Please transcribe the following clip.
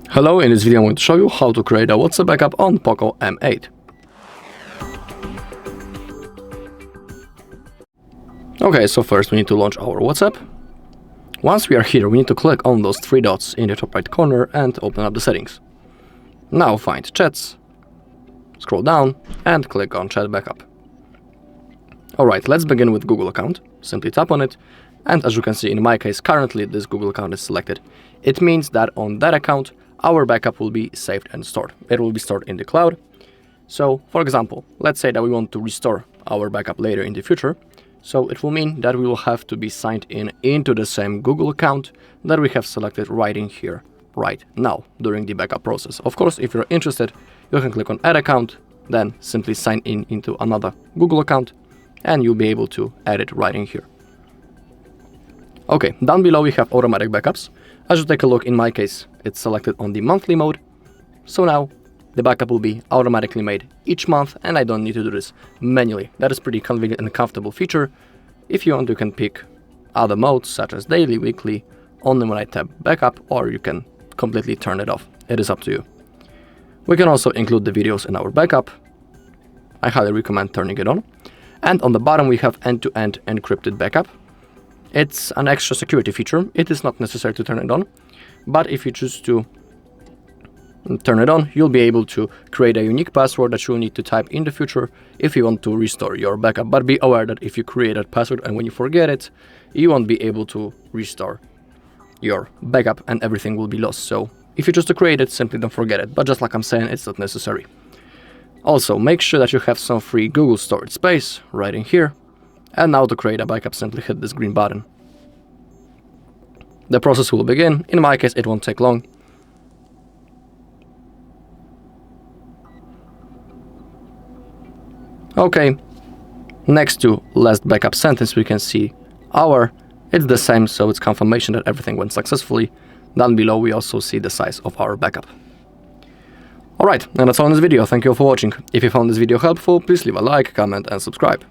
Hello, in this video I'm going to show you how to create a WhatsApp backup on POCO M8. Okay, so first we need to launch our WhatsApp. Once we are here, we need to click on those three dots in the top right corner and open up the settings. Now find Chats, scroll down and click on Chat Backup. Alright, let's begin with Google account. Simply tap on it, and as you can see, in my case, currently this Google account is selected. It means that on that account, our backup will be saved and stored. It will be stored in the cloud. So, for example, let's say that we want to restore our backup later in the future. So it will mean that we will have to be signed in into the same Google account that we have selected right in here, right now, during the backup process. Of course, if you're interested, you can click on Add Account, then simply sign in into another Google account, and you'll be able to add it right in here. Okay, down below we have automatic backups. As you take a look, in my case, it's selected on the monthly mode. So now the backup will be automatically made each month, and I don't need to do this manually. That is pretty convenient and comfortable feature. If you want, you can pick other modes such as daily, weekly, only when I tap backup, or you can completely turn it off. It is up to you. We can also include the videos in our backup. I highly recommend turning it on. And on the bottom we have end-to-end encrypted backup. It's an extra security feature. It is not necessary to turn it on, but if you choose to turn it on, you'll be able to create a unique password that you'll need to type in the future if you want to restore your backup. But be aware that if you create that password and when you forget it, you won't be able to restore your backup and everything will be lost. So if you choose to create it, simply don't forget it. But just like I'm saying, it's not necessary. Also, make sure that you have some free Google storage space right in here. And now to create a backup, simply hit this green button. The process will begin. In my case, it won't take long. Okay, next to last backup sentence, we can see it's the same, so it's confirmation that everything went successfully. Down below, we also see the size of our backup. Alright, and that's all in this video. Thank you for watching. If you found this video helpful, please leave a like, comment, and subscribe.